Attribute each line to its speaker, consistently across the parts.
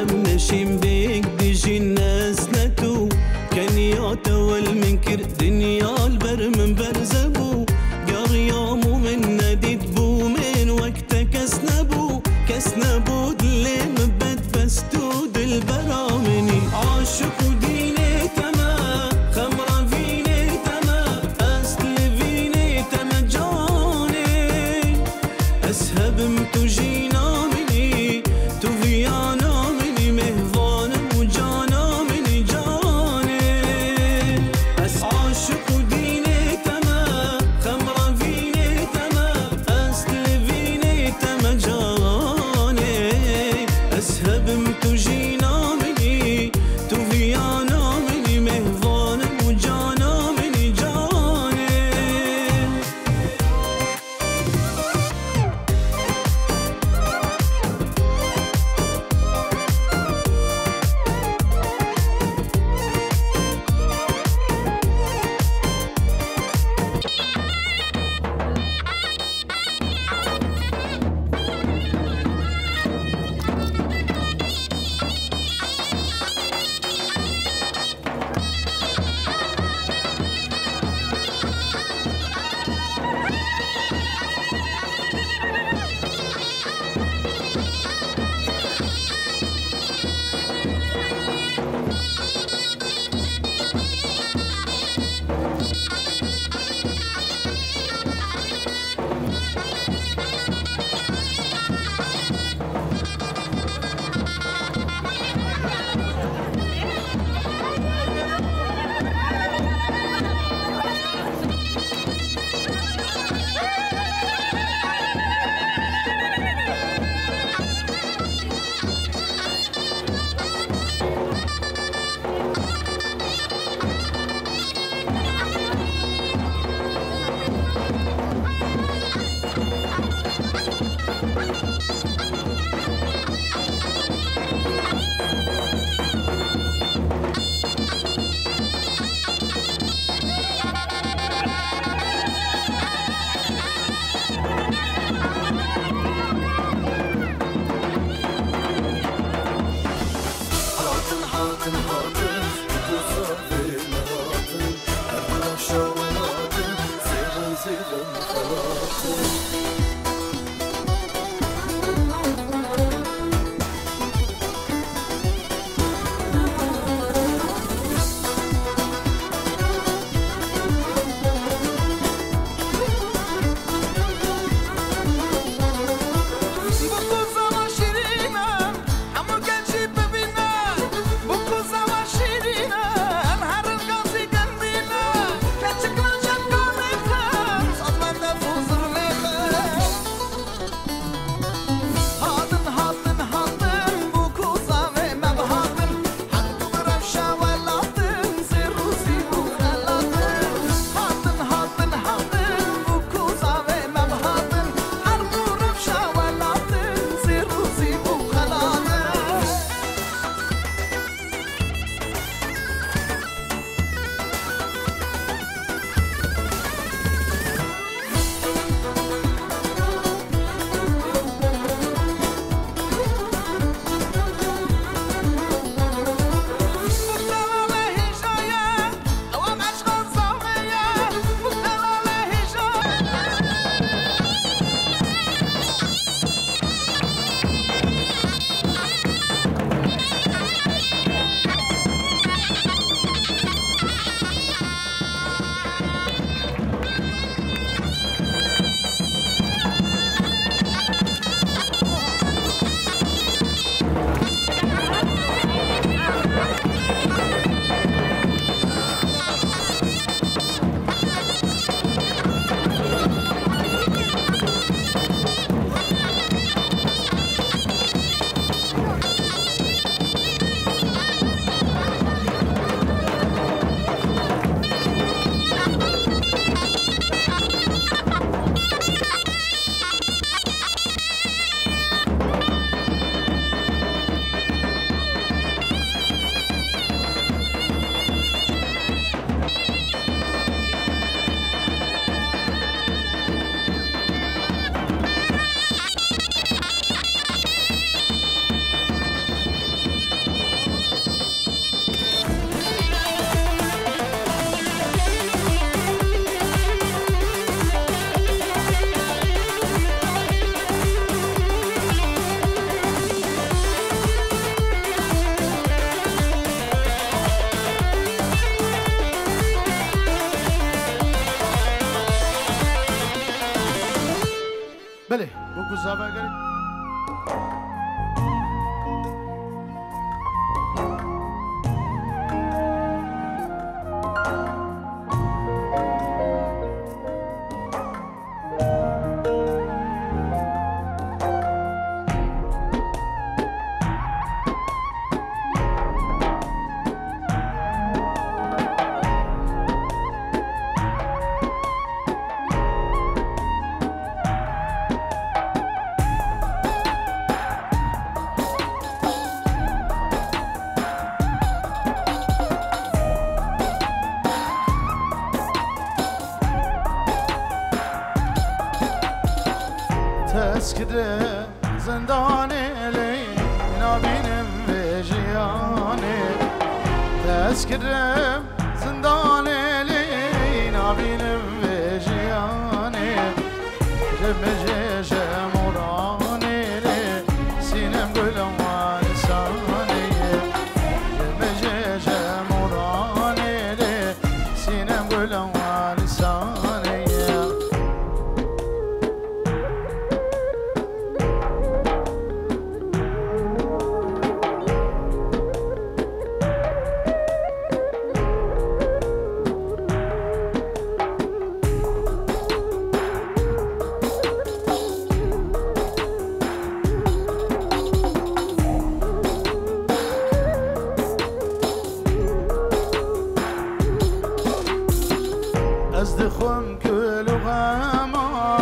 Speaker 1: عالم نشیم بيك ديجي الناس نتو كان يعتول منكر دنيا البر من برزبو قريامو من نديد بو من وقت كسنبو دلي مبت بستود البرامني عاشق وديني تما خمرة فيني تما أسل فيني تما جاني أسهب متجينا مني تفيانا مني مهفانا وجانا مني جاني عاشق وديني تما خمرة فيني تما أسل فيني تما جاني أسهب متجينا مني تفيانا مني مهفانا وجانا مني جاني
Speaker 2: تذكرم زندان لي نابينم بجياني جب جيش مراني لي سينم قلم ولساني جب جيش مراني لي سينم قلم ولساني أصدقهم كل غاما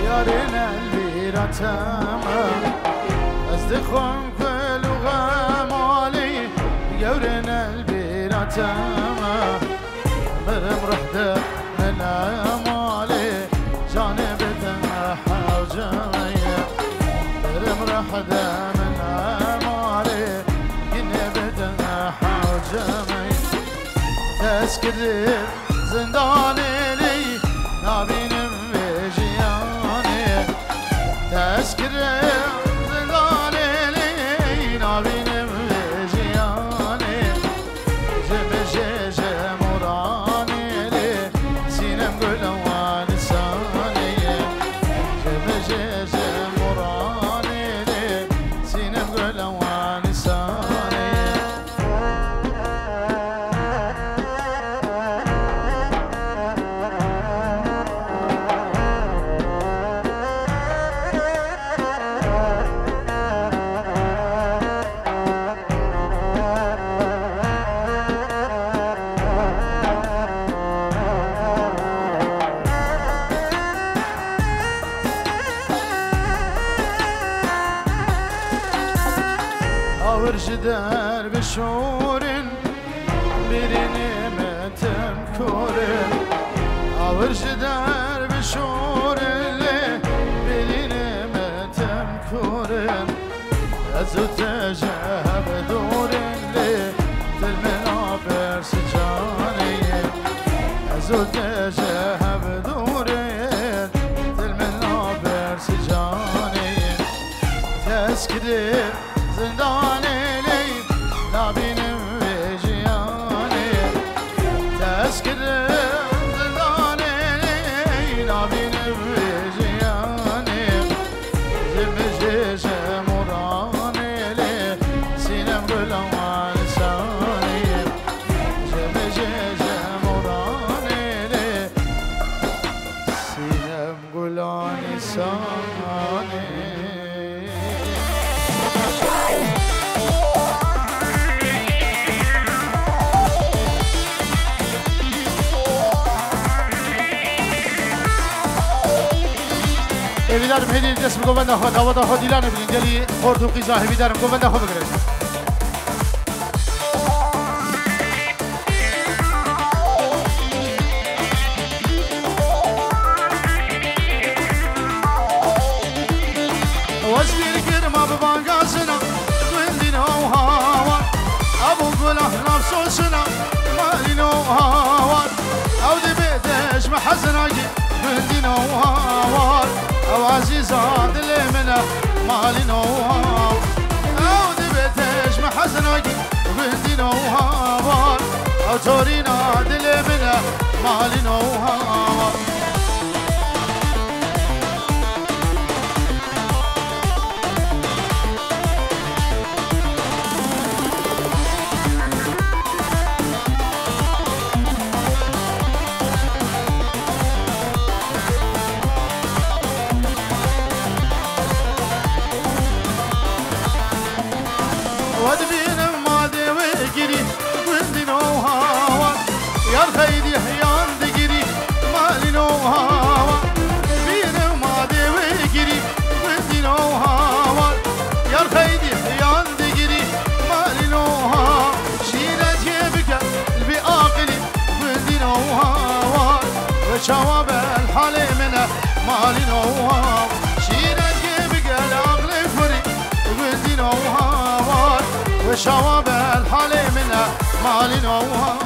Speaker 2: يارنا البيرة تاما أصدقهم كل غاما لي يارنا البيرة تاما مرم رحدة من أمالي جانب تنحى وجميع مرم رحدة من أمالي جانب تنحى وجميع تذكر زنداني لي نابينم بجياني تذكر زنداني لي نابينم بجياني جم جيش مراني لي سينم قلم ولساني جم جيش مراني لي سينم قلم ولساني ورجدار بشور بريني متم كورن ورجدار بشور بريني متم كورن أزو تجهب دور لي تلمنا برسجاني أزو تجهب دور تلمنا برسجاني تذكر زنداني لي نابينم بجياني تذكر زنداني لي نابينم بجياني جم جيش مراني لي سينم قلم ولساني جم جيش مراني لي سينم قلم لساني
Speaker 3: امیدوارم هدیه دست بگو بنده خود آواده خود دیلانه بینید دلی خورد و قیزا امیدوارم گو بنده خود بگرد
Speaker 2: وزبير كرما ببانقاسنا وندينا وهاوان ابو قله نفسوسنا مالينا وهاوان او دي بيتش محزناكي وندينا وهاوان او عزيزات اللي منا مالينا وهاوان او دي بيتش محزناكي وندينا وهاوان او تورينا اللي منا مالينا وهاوان ودبينا مادي وقري وندي نوهاوان يا الخيدي حيان دقري مالي نوهاوان بينا مادي وقري وندي نوهاوان يا الخيدي حيان دقري مالي نوهاوان شيلة جيبك البي آقلي وندي نوهاوان وشواب الحالي منه مالي نوهاوان شيلة جيبك العقل فري وندي نوهاوان وشواب الحالي منها مالي نوها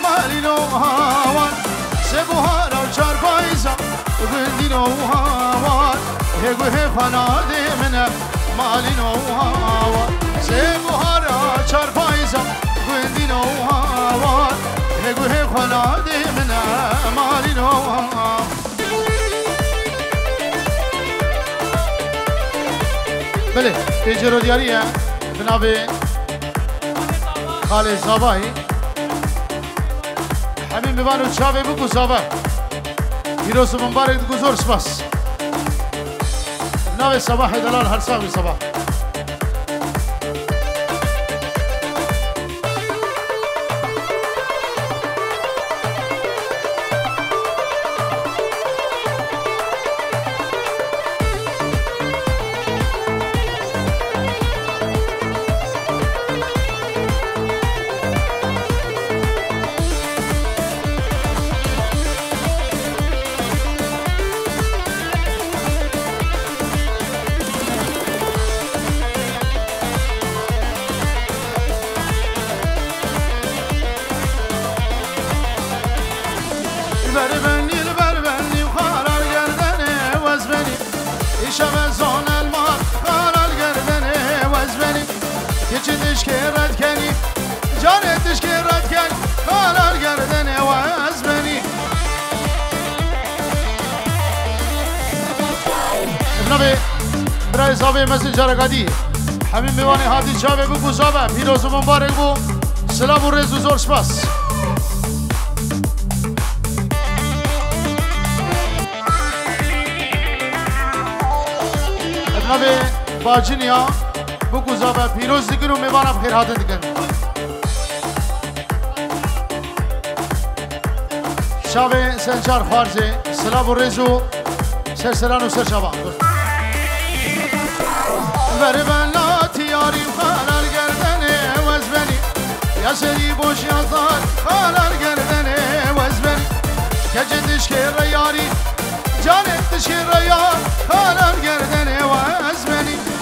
Speaker 2: مالي نوهاوان سبوهارا چارپایزا گندی نوهاوان هگو هفناده منه مالي نوهاوان سبوهارا چارپایزا گندی نوهاوان هگو هفناده منه مالي نوهاوان بله پیجرو دیاریه جناب خالد زاباهی همین میبانو چاوه بگو زابه پیروز مبارک گذار سپاس ناوه صباح دلال هر ساوی صباح زاویه مثل جرگادی همین میوانی هادی چاوه بگو زاوه پیروز مبارک بو سلام و رز و زور سپاس ابنابه باجینیا بگو زاوه پیروز دیگن و میوانا بخیر هاتن دیگن شاوه سنجار خوارزه سلام و رز و سرسران و سرشابا بربلا تیاری خالر گردنه وزبنی یا سری بوش یازار خالر گردنه وزبنی که جدش که ریاری جانتش که ریار خالر گردنه وزبنی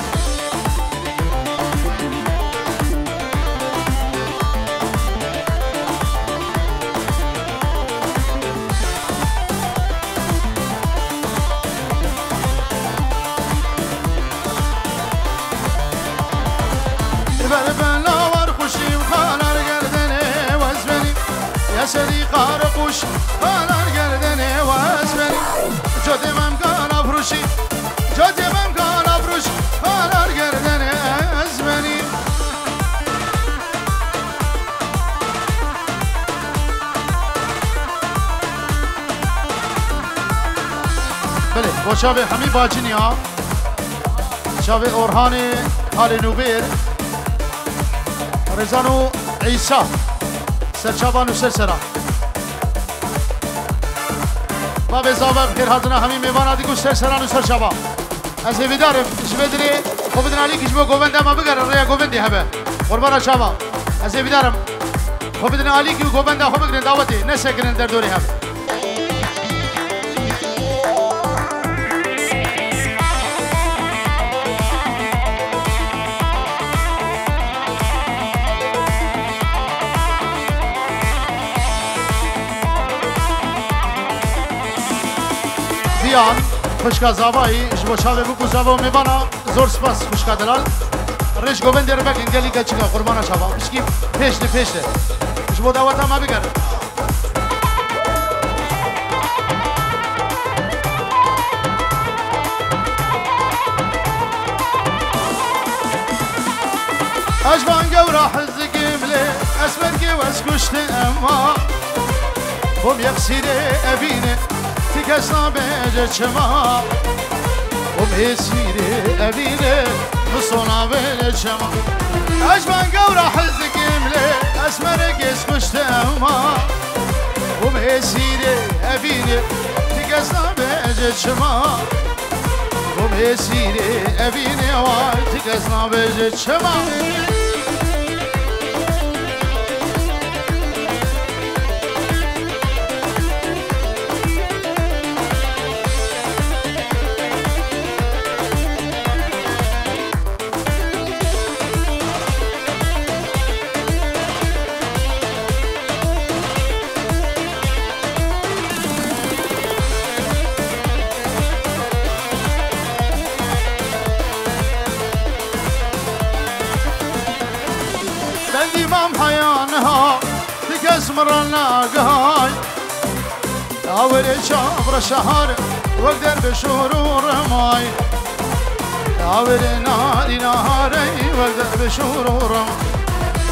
Speaker 2: سری قارقوش خالر گردنه واسبنی جدیم کان افروشی جدیم کان افروش خالر گردنه ازبنی بله با شاب همی باجینی ها شاب اورهان حال نوبیر رزانو عیسا سرچابان و سرسرا با به زابه بخیر حاضرنا همین میوان آدی کش سرسران و سرچابا از هیویدارم شبه دلی خوبیدن علی کشبه گوونده ما بگرن ریا گووندی همه قربان شابا از هیویدارم خوبیدن علی که گوونده خوب بگرن دعوتی نسکرن در دوری همه خوشکا زابایی شبو شاوه بگو زابا میبانا زور سپاس خوشکا دلال ریش گووندی رو بگن گلی که چیکا قربانا شابا بشکی پیشته شبو دعوت هم بگرن اجبان قورا حزق ملي اسمرقي واسكشت اما هم يقصيري ابينه تكسنا بجشما هم يسيري ابينه مصونا بجشما عجبان قورا حزك يملي اسمرك يسكشتهما ومهسيري ابيني تقصنا بجد شما ومهسيري ابيني واي تقصنا بجد شما حيانها تكسمر الناقاي أول شابر شهر واقدر بشهور ماي أول ناري نهاري واقدر بشهور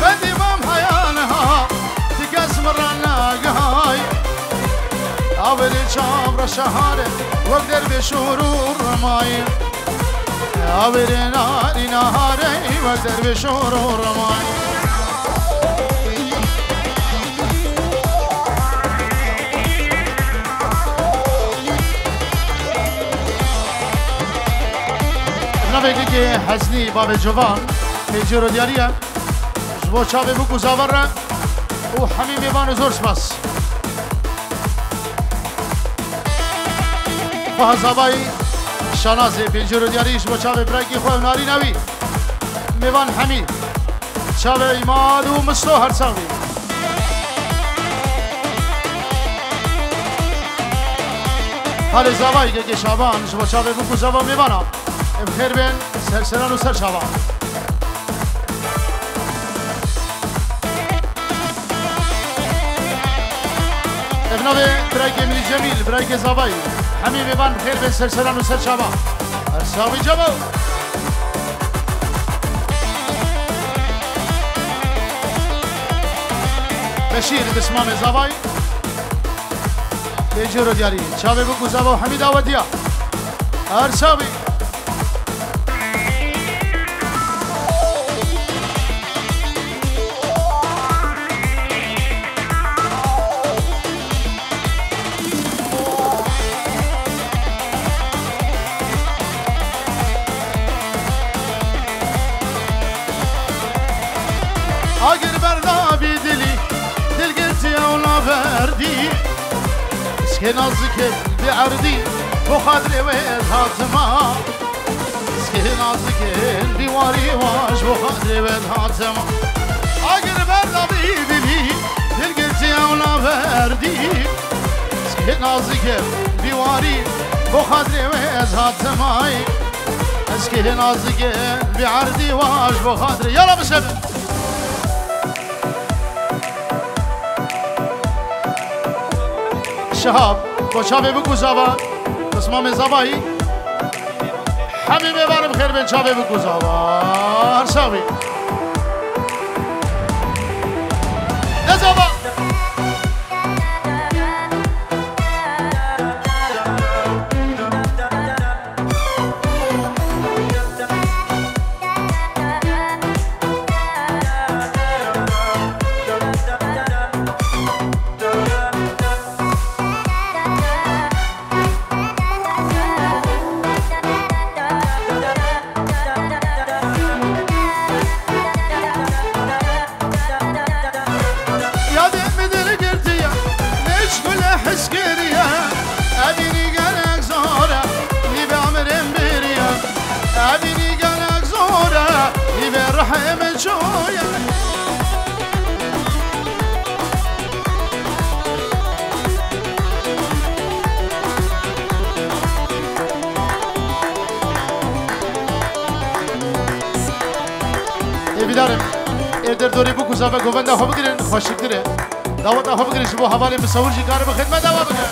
Speaker 2: بدي مام حيانها تكسمر الناقاي أول شابر شهر واقدر بشهور ماي أول ناري نهاري واقدر بشهور ماي نبیگی که حسنی باب جوان پیجرو دیاریه جبو چاوی بکو زاوره و همین میوان زور سپاس خواه زبایی شانازی پیجرو دیاری جبو چاوی برگی خواه ناری نوی میوان همین چاوی ایماد و مستو هر ساوی حال زبایی که شابان جبو چاوی بکو زبان میوانا بخير بين سرسران وسر شباب ابنوي برايك من جميل برايك زباي حميم يبان بخير بين سرسران وسر شباب ارساوي جبو بشير بسمام زباي بيجرو دياري شابي بكو زبا حميد اوديا ارساوي اگر بردابی دلی دل گرتی اولا بردی اسکه نازک بیعردی بخاطر ویز هاتما اسکه نازک بیواری واش بخاطر ویز هاتما اگر بردابی دلی دل گرتی اولا بردی اسکه نازک بیواری بخاطر ویز هاتما اسکه نازک بیعردی واش بخاطر یالا بشبه شهاب بشابه بگو زبا قسمام زبایی حمیمه بارم خیر بین شابه بگو زبا ارساوی نزبا بیدارم ایدر دوری بو کزافه گوونده خوب بگیرن خوشک داره دعوت خوب بگیرن شبو حوالی مصور جی کار به خدمت دعوت بگیرن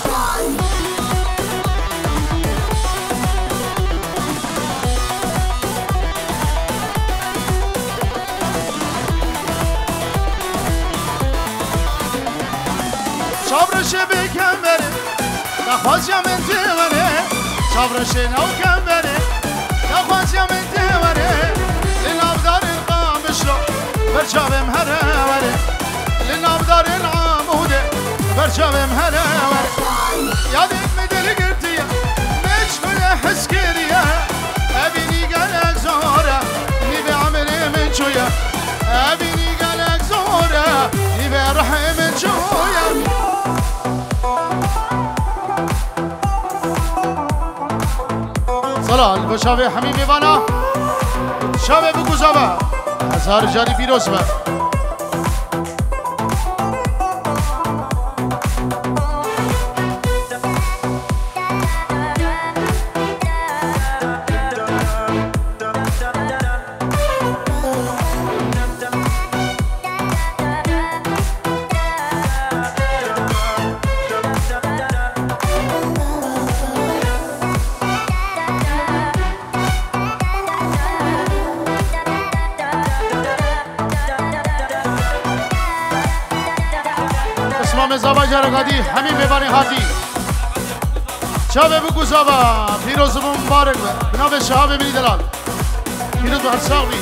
Speaker 2: شابرشه بکن بره نخواست یا من تیوره شابرشه نو کن بره نخواست یا من تیوره لنابدار القام بشرو شبم هلاور يادك مدل قرتيا مشغول حسكريا أبيني قالك زهرة نبي عمري من شوية أبيني قالك زهرة نبي رحم من شوية صلاة البشاوي حميمي بانا شاوي بگو زبا هزار جاری پیروز با زبا جرگادی همین میبانی هاتی شابه بگو زبا پیروز مبارک بنابه شهاب بینی دلال پیروز بحر ساقی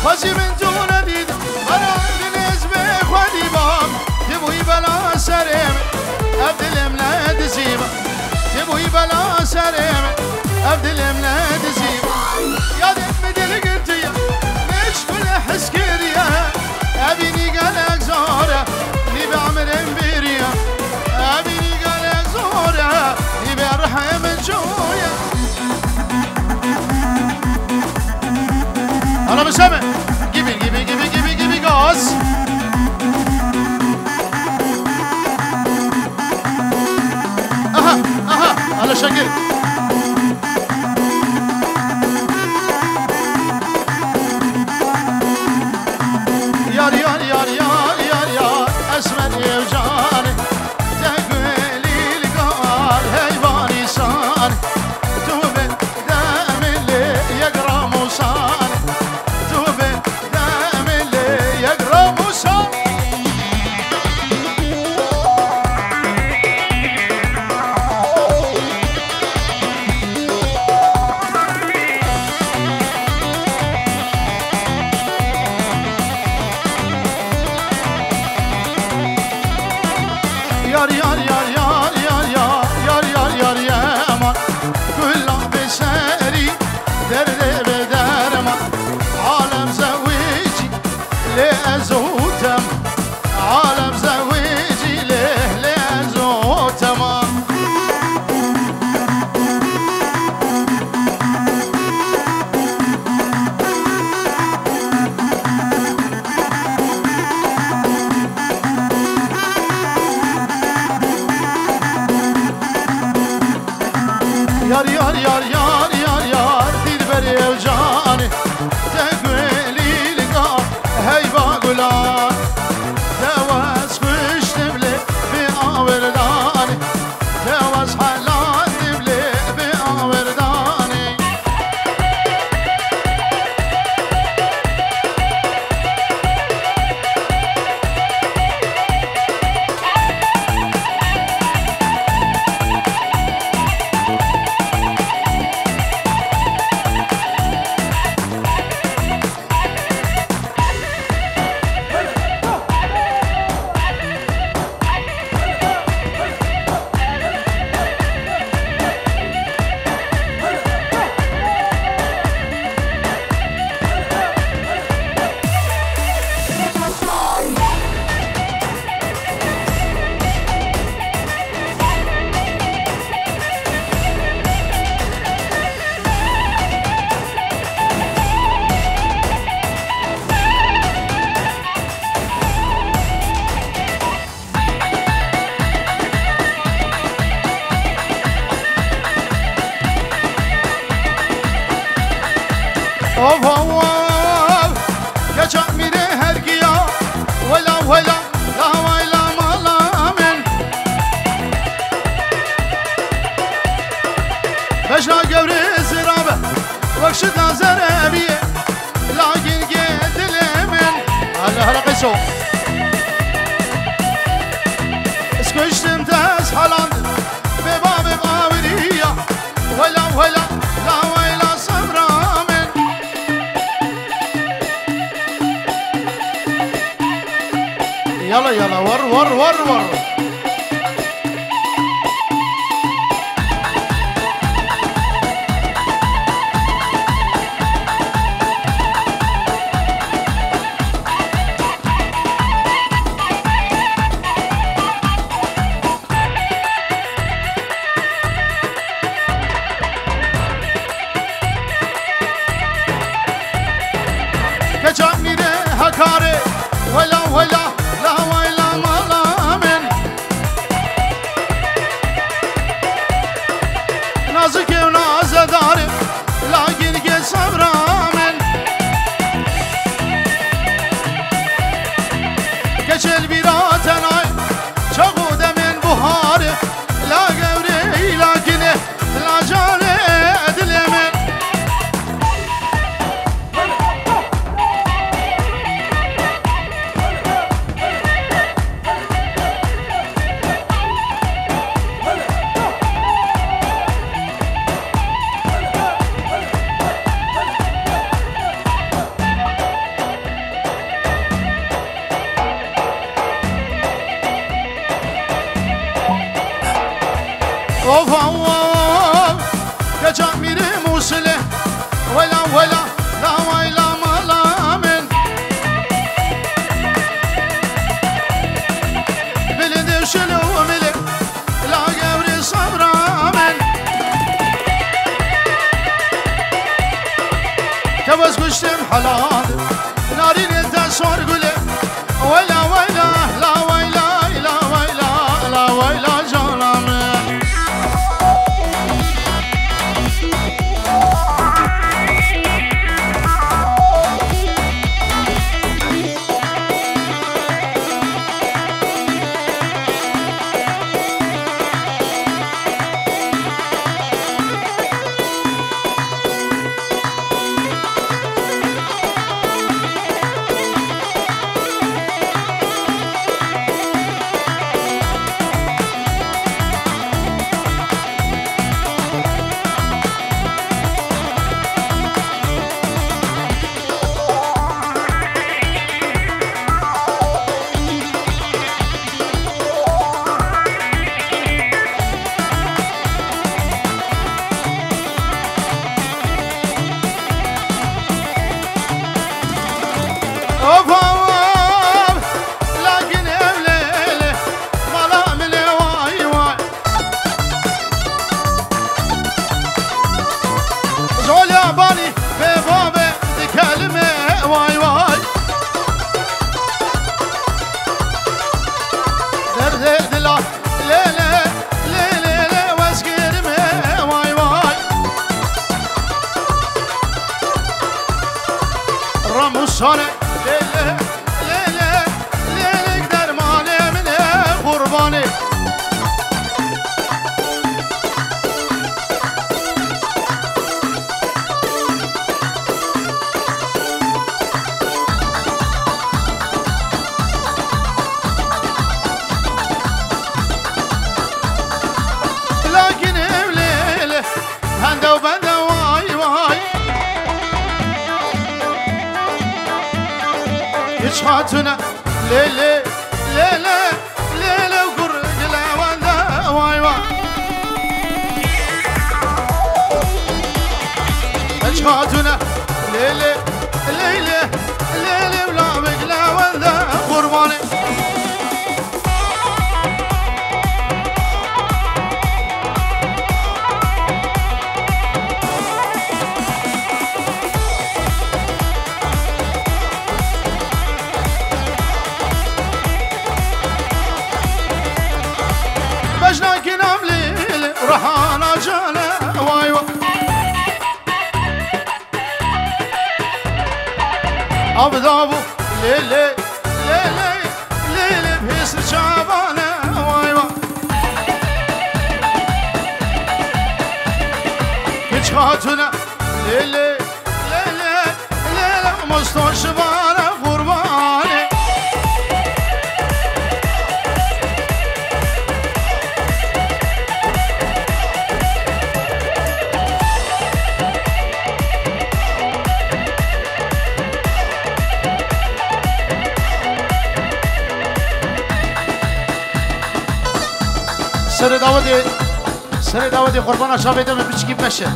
Speaker 2: خوشی من تو ندید انا دنیز به خودی بام تبوی بلا سرم ابدلم ندزیم تبوی بلا سرم ابدلم ندزیم یادم مدل قرتیم مشغول حس کریا أبيني قالك زهرة نبي عمرين بيريا أبيني قالك زهرة نبي أرحم شوية أنا بسمع جيبي غاز أها على شكل يار يار يار يار يار يار اسمد يوجاني تقولي القار هيباني صاني توبه دام اللي يقرا موصاني توبه دام اللي يقرا موصاني يار يار يار يار يار يار يار يار يار يا امان كله بساري درد بدرما عالم زويجي لأزوتم عالم زويجي لأزوتم يار يار يار يار يار يار دلبري وجاني تقولي لقار هيبا قولان تواس خش تبلي بأورداني تواس حلال تبلي بأورداني اوف اوف geçen mire her giya vela vela la vela malamen beşna gevri zirabe vakşit azarabiye lakin gedilemen ala halaqeso اسكشتم تاس حلان بباب قاورية ولا ولا لا ولا صبرامن ور ور ور كجاميره هكاري ولا ولا لا ولا مالا من نازك وناز داري لكن صبرا من كجل بيراتنا شغود من بهاري لا قوري لكن لا جاني ادلي من اوف اوف كجامير موصله ولا ولا لا ولا مالا من بلد شلو ملك لا قوري صبرا من كبس كشتم حلال نارين انت صور قولي ولا ولا لا ولا لا ولا لا ولا جانا من رموشانه ليلة ليلة ليلة درمانه من قربانه لكن ليلة هندا وبندا واي واي يشحاتنا ليلة ليلة ليلة وقرق الأواندا واي واي يشحاتنا ليلة ليلة ليلة ولا بقلا واندا قرباني بجنا كنام ليلة رحانا جانا واي واي أبدابو ليلة ليلة ليلة بحس شعبانة واي واي كجهاتنا ليلة ليلة ليلة مستشفانا قرباني سر داودی قربان شابه دم بچکی بشه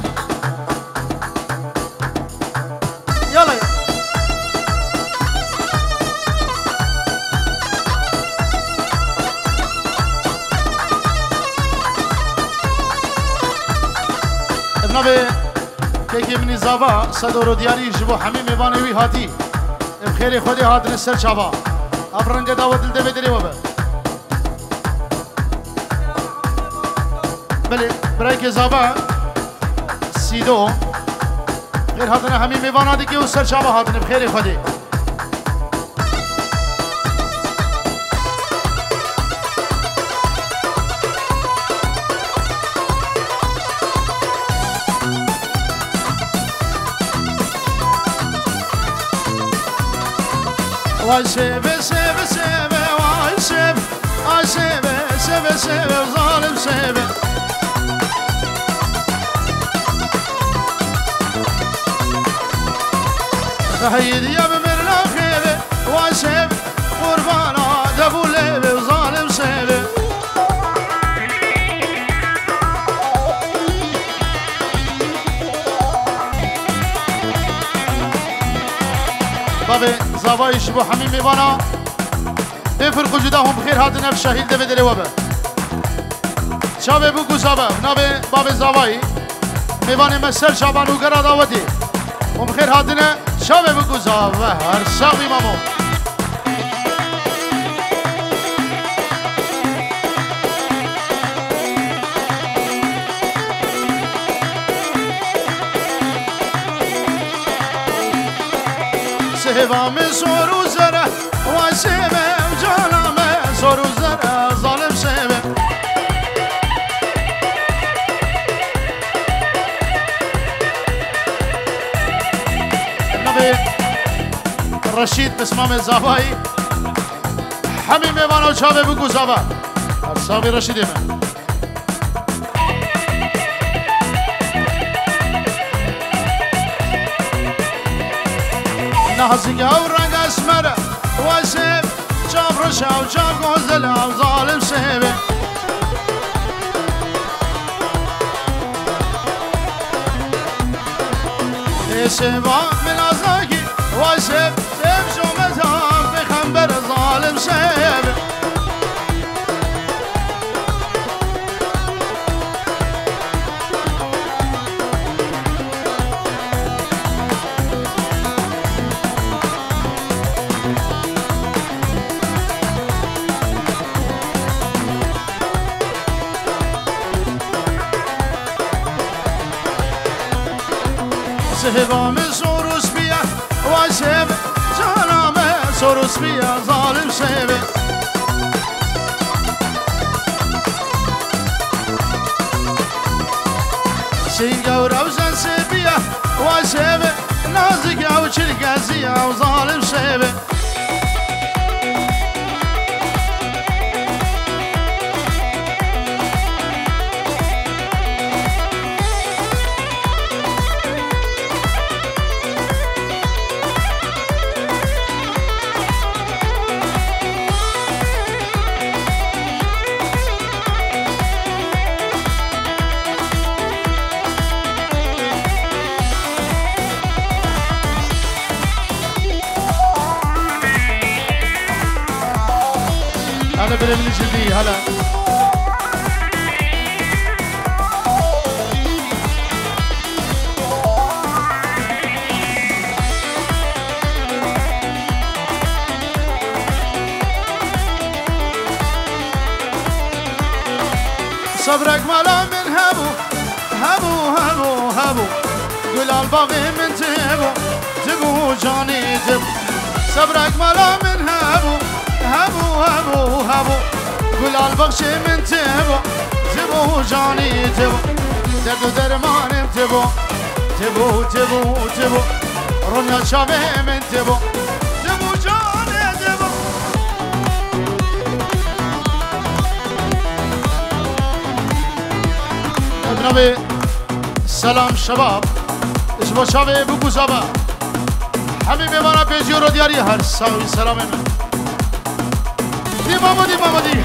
Speaker 2: یالا ابنا به که منی زابا صدور دیاری جبو همه میوانوی هاتی بخیر خودی هاتن سر چابا افرنگ داود دل بدری وبه بله برای که زابا سیدو غیر هاتن همه میوانا دی که او سر چابا هاتن بخیر خودی وای سبه سبه سبه وای سبه آی سبه سبه سبه ظالم سبه هيدي يا بمرنا خيبه وای سبه قربانا دبو لبه ظالم سبه بابي زاوای شبو همین میوانا بفرقو جدا هم بخیر هاتن اف شهید ده بدره وبه شابه بگو زابه نابه باب زاوای میوانه مسر شابانو گرا داودی هم بخیر هاتن شابه بگو زاوه هر ساقی مامو سهوام سورو زره وای سهوه جانم سورو زره ظالم سهوه نبی رشید بسمام زاوایی همین میوانو چاوه بگو زاوه ساوی رشیدی من نازك او رنگ اسمره واسب جاب رشا و جاب غزل او ظالم سيبه سيبا من ازاكي واسب سيب شو مزام بخنبر ظالم سيبه سهوام سوروس بیا وای سهب جانم سوروس بیا ظالم سهبه سینگا و روزن سهبیا وای سهبه نازک او چرگزی او ظالم سهبه هلا برمني جدي هلا صبرك ملا من هبو هبو هبو هبو قول الباغي من تبو تبو جاني تبو صبرك ملا من هبو هبو هبو هبو قول البغش من تبو تبو جاني تبو درد درمان تبو تبو تبو تبو رنا شابه من تبو تبو جاني تبو ابنبي سلام شباب اسمو شابه بگو زبا همین میوانا پیجی رو دیاری هر ساوی سلام من دی ماما دی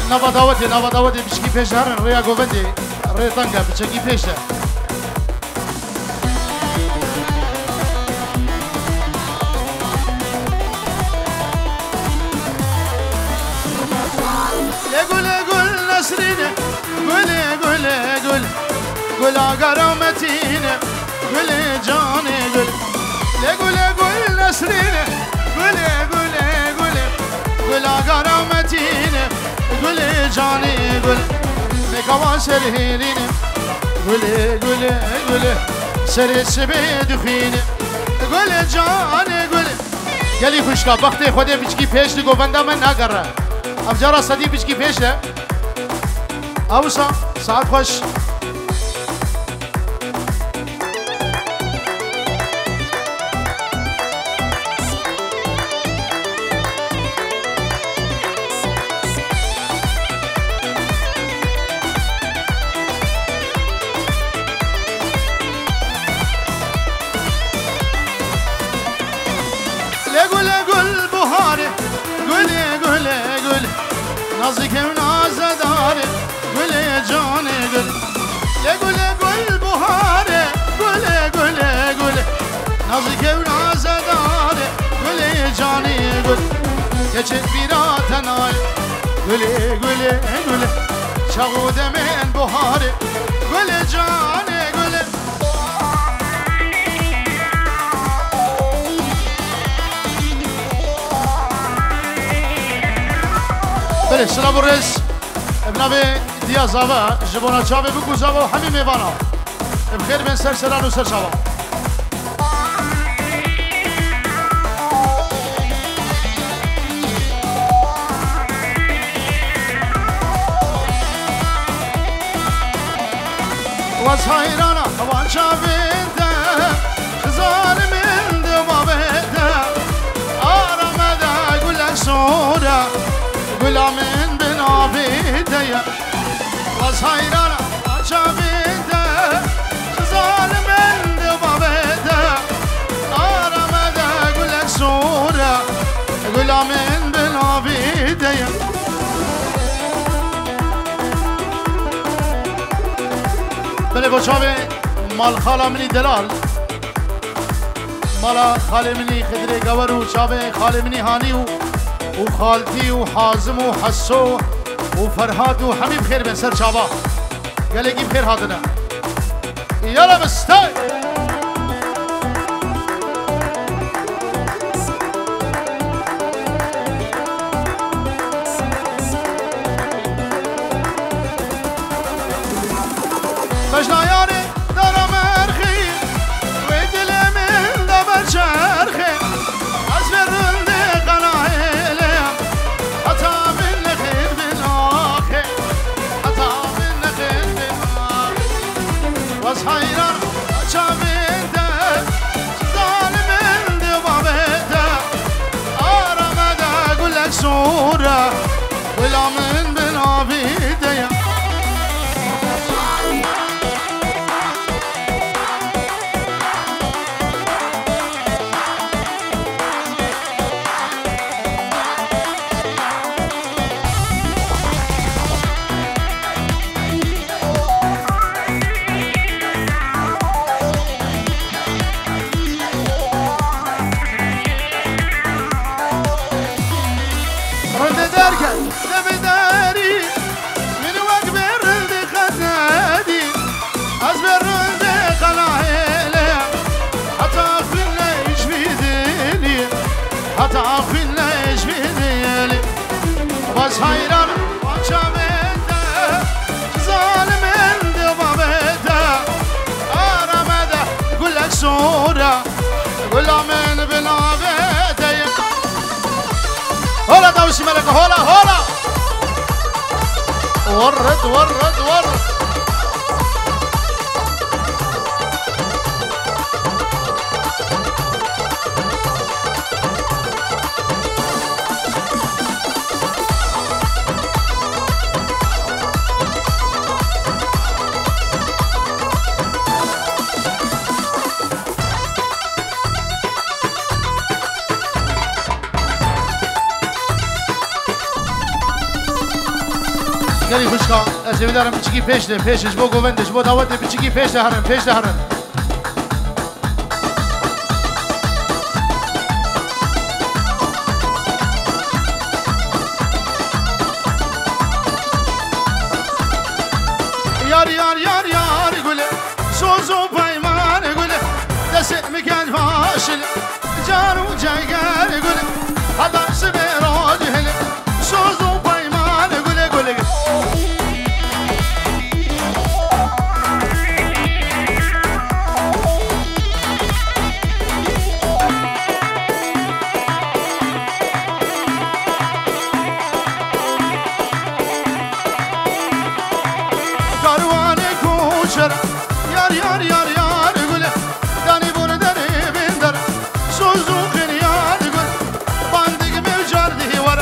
Speaker 2: نوا داوتی بچکی پیش هرن ریا گووندی ریا تنگا بچکی پیشه
Speaker 3: قول نسرينه قول قرامتينه قول جاني قول نسرينه قول قرامتينه قول جاني قول مكوان سرهينه قول سر السبيد خينه قول جاني قول
Speaker 2: گلی خوشکا وقتی خودی بچکی پیش دی گووندا من نگره ام جارا صدی بچکی پیش ده اوسا ساعت خوش
Speaker 3: قول بهاره قول نازك ونازداره قول جاني قول بهاره قول نازك ونازداره قول جاني قول كچت بيراتنا قول شغود من بهاره قول جاني قول
Speaker 2: بله سلام الرئيس ابنابي ديا زابا جبونا شابي بكو زابا وحمي ميبانا بخير من سر سران وسر شابا
Speaker 3: وصايرانا وان شابينته خزار من دمابته آرامده قول سورة قول من بنابيته وصايرانا وان شابينته خزار من دمابته آرامده قول سورة قول من بنابيته
Speaker 2: بله با شابي مال خالا مني دلال مالا خاله مني خدري قور و شابي خاله مني هاني و خالتي و حازم و حسو و فرهاد و همي بخير بن سر شابا قال لي بخير هاتنا يلا بستاي
Speaker 3: بجنا ياري دار مرخي ويدل من دبر شرخي أزفر اللي قناعيلي حتى من خير بالآخي حتى من خير بالآخي وصحيرا شابيته ظالم دبابته آرامده أقول لك سورة ولا من بنابيته دبداري من وقبر اللي خدادي أزبر اللي قلاهيلي حتى أخفلنا إيش بيديلي حتى أخفلنا إيش بيديلي بس حيران وانشابيته ظالم عندي بابيته أرمده يقول لك سورة يقول له من بنابيته هلا دوسي ملكة هلا ورد
Speaker 2: گلی خوشکا از بیدارم بچگی پیش ده پیشش با گووندش با دعوت بچگی پیش ده هرن پیش ده هرن یار یار یار یار گله سوز و پیمان گله دست میکرد فاشل جان و جگر گله حدا سبراج هله سوز و پیمان گله گله یار یار یار یار گله دانی بور دری بندر سوزو خیار گل باندگ میوجار دیوار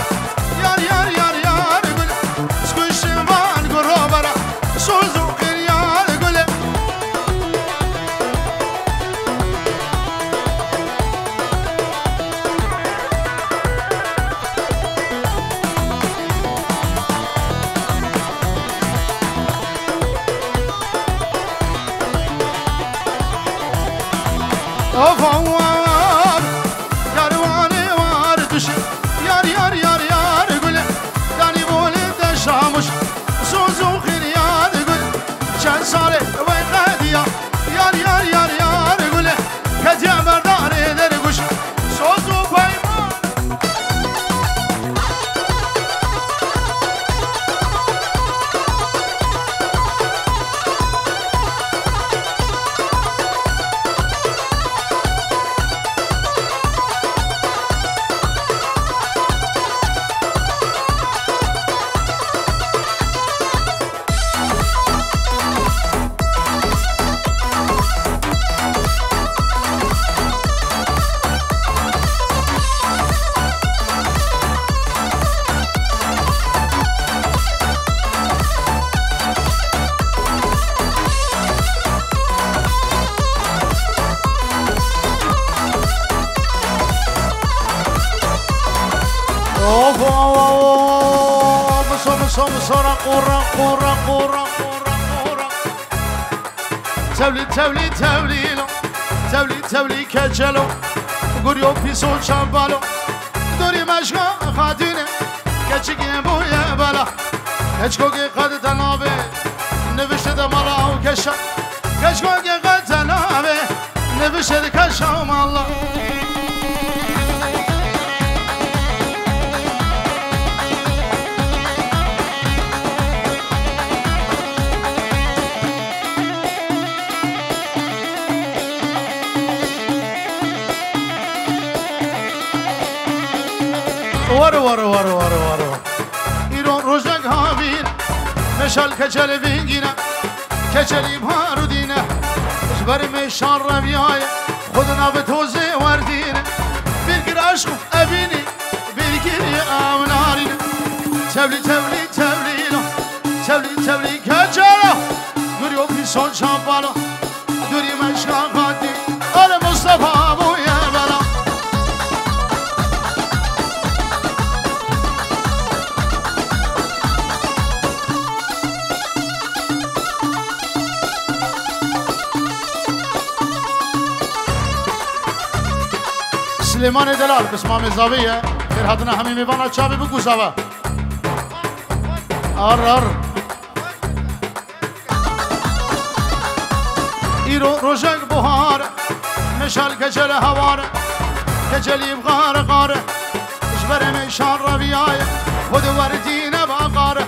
Speaker 2: یار یار یار یار گله سکوشمان گرو برا سوزو خیار گله Ofavar Yarvane var düşü Yar yar yar yar gülü Dani bole de şamuş Suzu khiriyar gülü Çen sare ve qadiya Yar yar yar yar gülü Kediye merdar eder kuş Suzu payman Sonra qora Tevli tevli tevlilo Tevli tevli kecelo Guriyo piso çambalo Duri meşka khadine Keçiki boye bala Keçko ki qad tanabe Nevişte de mala o keşa Keçko ki qad tanabe Nevişte de keşa mala var İron rojak havin Meşal keçeli vingine Keçeli bharudine Jber meşan reviyay Khudna betoze vardine Bir gir aşkım evini Bir gir amnarine Tevli tevli tevlilo Tevli tevli keçelo Duriyo pison şampalo Duri meşkan khadi Ale Mustafa bu yevela سلیمان دلال قسمه مزاویه در حدنا همی میبانا چابی بگو سوا آر ایرو روشک بخار مشال کچل هوار کچلی بغار غار اشبر مشان رویای خود وردین باقار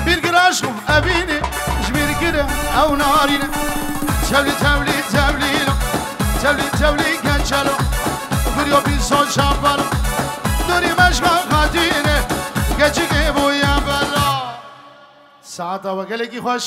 Speaker 2: bir aşkım evini اشبر گره او نارینه تبلی تبلی تبلیلو تبلی تبلی کچلو Guriyo bir son şampalo Duri meşkan khadine Geçi ki bu ya bela Saat hava geleki hoş